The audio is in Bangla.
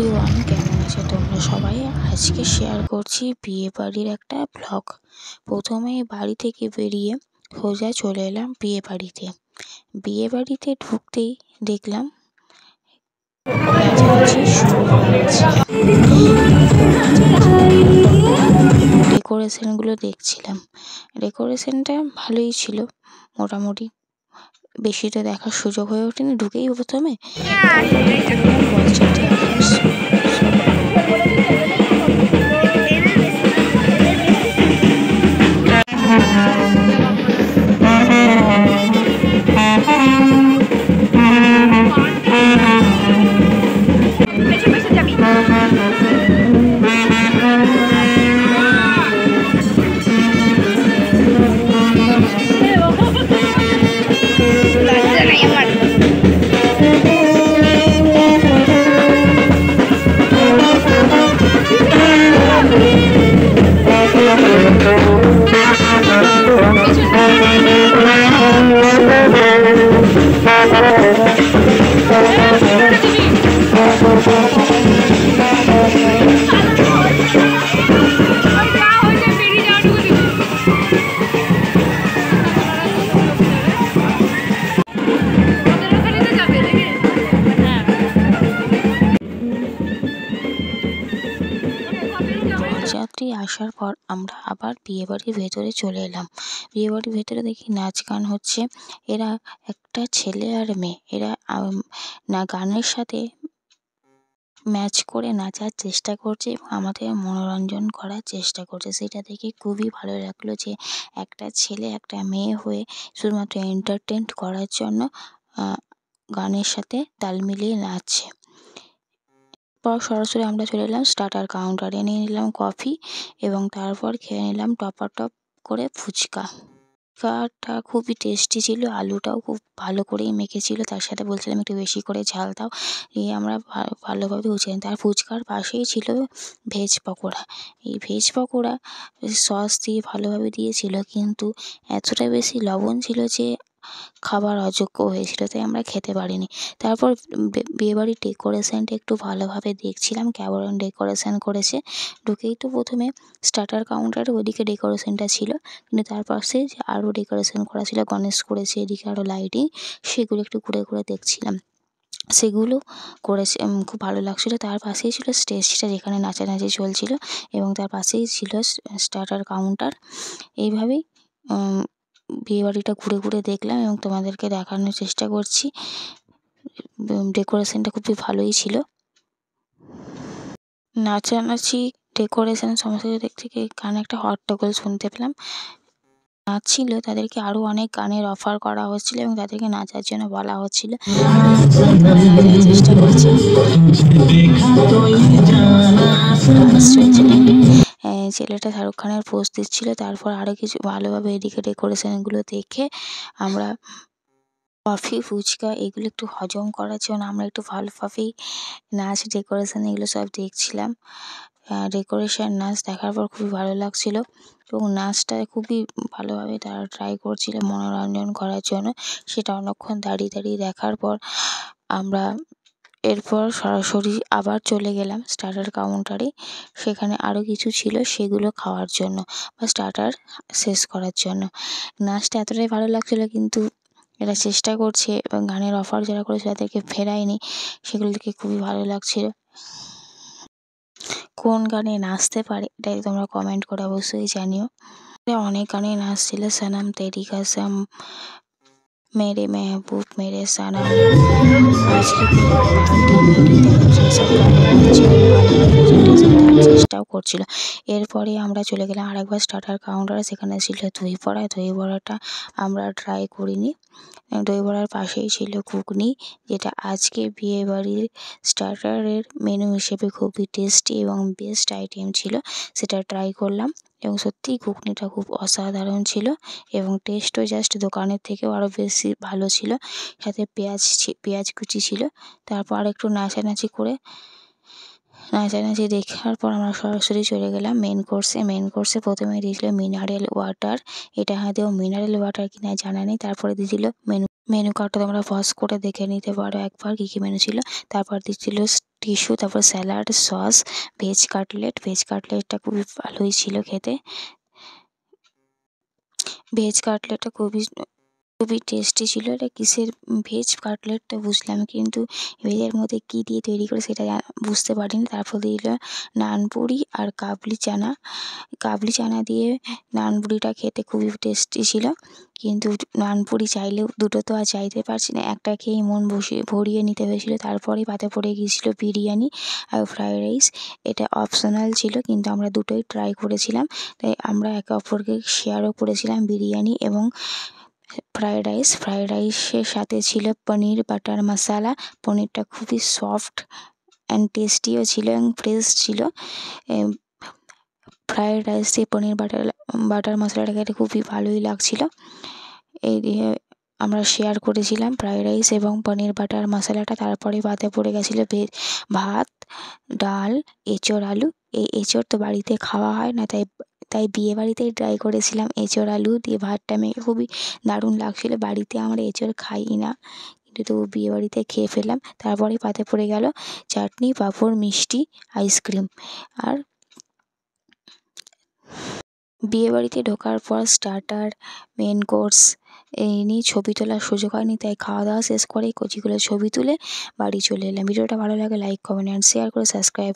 এভরিওয়ান, কেমন আছো তোমরা সবাই? আজকে শেয়ার করছি বিয়ে বাড়ির একটা ব্লগ। প্রথমেই বাড়ি থেকে বেরিয়ে সোজা চলে এলাম বিয়ে বাড়িতে। বিয়ে বাড়িতে ঢুকতেই দেখলাম নাচানাচি শুরু হয়ে গেছে। ডেকোরেশনগুলো দেখছিলাম। ডেকোরেশনটা ভালোই ছিল মোটামুটি, বেশি তো দেখার সুযোগ হয়ে ওঠেনি। ঢুকেই প্রথমে বরযাত্রী আসার পর আমরা আবার বিয়েবাড়ির ভেতরে চলে এলাম। বিয়েবাড়ির ভেতরে দেখি নাচ গান হচ্ছে। এরা একটা ছেলে আর মেয়ে, এরা না গানের সাথে ম্যাচ করে নাচার চেষ্টা করছে এবং আমাদের মনোরঞ্জন করার চেষ্টা করছে। সেটা দেখে খুবই ভালো লাগলো যে একটা ছেলে একটা মেয়ে হয়ে শুধুমাত্র এন্টারটেন করার জন্য গানের সাথে তাল মিলিয়ে নাচছে। পর সরাসরি আমরা চলে এলাম স্টার্টার কাউন্টারে। নিয়ে নিলাম কফি এবং তারপর খেয়ে নিলাম টপাটপ করে ফুচকা। ফুচকাটা খুবই টেস্টি ছিল, আলুটাও খুব ভালো করেই মেখেছিল। তার সাথে বলছিলাম একটু বেশি করে ঝাল দাও। এই আমরা ভালোভাবে বুঝে তার ফুচকার পাশেই ছিল ভেজ পকোড়া। এই ভেজ পকোড়া সস দিয়ে ভালোভাবে দিয়েছিল, কিন্তু এতটা বেশি লবণ ছিল যে খাবার অযোগ্য হয়েছিল, তাই আমরা খেতে পারিনি। তারপর বিয়েবাড়ির ডেকোরেশনটা একটু ভালোভাবে দেখছিলাম, কেমন ডেকোরেশন করেছে। ঢুকেই তো প্রথমে স্টার্টার কাউন্টারে ওইদিকে ডেকোরেশনটা ছিল, কিন্তু তার পাশে যে আরও ডেকোরেশন করা ছিল, গণেশ করেছে, এদিকে আরও লাইটিং, সেগুলো একটু ঘুরে ঘুরে দেখছিলাম। সেগুলো করেছে, খুব ভালো লাগছিলো। তার পাশেই ছিল স্টেজটা যেখানে নাচানাচি চলছিল এবং তার পাশেই ছিল স্টার্টার কাউন্টার। এইভাবেই বিয়েবাড়িটা ঘুরে ঘুরে দেখলাম এবং তোমাদেরকে দেখানোর চেষ্টা করছি। ডেকোরেশনটা খুবই ভালোই ছিল। নাচানাচি, ডেকোরেশন সমস্ত কিছু দিক থেকে গানে একটা হট্টগোল শুনতে পেলাম। নাচছিল, তাদেরকে আরও অনেক গানের অফার করা হচ্ছিল এবং তাদেরকে নাচার জন্য বলা হচ্ছিল। চেষ্টা করছি। ছেলেটা শাহরুখ খানের পোজ দিচ্ছিল। তারপর আরও কিছু ভালোভাবে এদিকে ডেকোরেশনগুলো দেখে আমরা কফি, ফুচকা এগুলো একটু হজম করার জন্য আমরা একটু ভালোভাবেই নাচ, ডেকোরেশন এগুলো সব দেখছিলাম। ডেকোরেশন, নাচ দেখার পর খুবই ভালো লাগছিল এবং নাচটা খুবই ভালোভাবে তারা ট্রাই করছিল মনোরঞ্জন করার জন্য। সেটা অনেকক্ষণ দাঁড়িয়ে দাঁড়িয়ে দেখার পর আমরা এরপর সরাসরি আবার চলে গেলাম স্টার্টার কাউন্টারে। সেখানে আরও কিছু ছিল, সেগুলো খাওয়ার জন্য বা স্টার্টার শেষ করার জন্য। নাচটা এতটাই ভালো লাগছিলো, কিন্তু এরা চেষ্টা করছে এবং গানের অফার যারা করেছে তাদেরকে ফেরায়নি, সেগুলো দেখে খুবই ভালো লাগছিল। কোন গানে নাচতে পারে এটা তোমরা কমেন্ট করে অবশ্যই জানিও। অনেক গানে নাচছিল, সনম তেরি কসম, মেরে মেহবুব, মেরে সনম, আজকে পার্টি, মেরি তরফ সে, সব গানে নাচছিল, ভালোভাবে প্রেজেন্টেশন দেওয়ার চেষ্টাও করছিল। এরপরে আমরা চলে গেলাম আরেকবার স্টার্টার কাউন্টারে। সেখানে ছিল দই বড়া। দই বড়াটা আমরা ট্রাই করিনি। দই বড়ার পাশেই ছিল ঘুগনি, যেটা আজকে বিয়েবাড়ির স্টার্টারের মেনু হিসেবে খুবই টেস্টি এবং বেস্ট আইটেম ছিল। সেটা ট্রাই করলাম এবং সত্যিই ঘুগনিটা খুব অসাধারণ ছিল এবং টেস্টও জাস্ট দোকানের থেকেও আরও বেশি ভালো ছিল। সাথে পেঁয়াজ কুচি ছিল। তারপর একটু নাচানাচি দেখার পর আমরা সরাসরি চলে গেলাম মেন কোর্সে। প্রথমে দিয়েছিল মিনারেল ওয়াটার। এটা হয়তো মিনারেল ওয়াটার কিনা জানা নেই। তারপরে দিয়েছিল মেনু কার্ডটা তোমরা পজ করে দেখে নিতে পারো একবার কী কী মেনু ছিল। তারপর দিচ্ছিল টিস্যু, তারপর স্যালাড, সস, ভেজ কাটলেটটা খুবই ভালোই ছিল খেতে। ভেজ কাটলেটটা খুবই টেস্টি ছিল। এটা কিসের ভেজ কাটলেটটা বুঝলাম, কিন্তু ভেজের মধ্যে কী দিয়ে তৈরি করে সেটা বুঝতে পারিনি। তারপর দিল নানপুরি আর কাবলি চানা দিয়ে নানপুরিটা খেতে খুবই টেস্টি ছিল, কিন্তু নানপুরি চাইলেও দুটো তো আর চাইতে পারছি না, একটা খেয়েই মন ভরিয়ে নিতে হয়েছিল। তারপরেই পাতে পড়ে গিয়েছিল বিরিয়ানি আর ফ্রায়েড রাইস। এটা অপশনাল ছিল, কিন্তু আমরা দুটোই ট্রাই করেছিলাম, তাই আমরা একে অপরকে শেয়ারও করেছিলাম বিরিয়ানি এবং ফ্রায়েড রাইসের সাথে ছিল পনির বাটার মশালা। পনিরটা খুবই সফট অ্যান্ড টেস্টিও ছিল এবং ফ্রেশ ছিল। ফ্রায়েড রাইস দিয়ে পনির বাটার মশলাটা খেতে খুবই ভালোই লাগছিল। এই দিয়ে আমরা শেয়ার করেছিলাম ফ্রায়েড রাইস এবং পনির বাটার মশলাটা। তারপরে পাতে পড়ে গেছিলো ভাত, ডাল, এঁচোড় আলু। এই এঁচোড় তো বাড়িতে খাওয়া হয় না, তাই বিয়েবাড়িতেই ট্রাই করেছিলাম এঁচোড় আলু দিয়ে ভাতটা মেখে। খুবই দারুণ লাগছিলো। বাড়িতে আমরা এঁচোড় খাই না, কিন্তু তবু বিয়েবাড়িতে খেয়ে ফেললাম। তারপরে পাতে পড়ে গেল চাটনি, পাঁপড়, মিষ্টি, আইসক্রিম। আর বিয়েবাড়িতে ঢোকার পর স্টার্টার, মেন কোর্স এই নিয়ে ছবি তোলার সুযোগ হয়নি, তাই খাওয়া দাওয়া শেষ করে কচিগুলো ছবি তুলে বাড়ি চলে এলাম। ভিডিওটা ভালো লাগে লাইক, কমেন্ট অ্যান্ড শেয়ার করে সাবস্ক্রাইব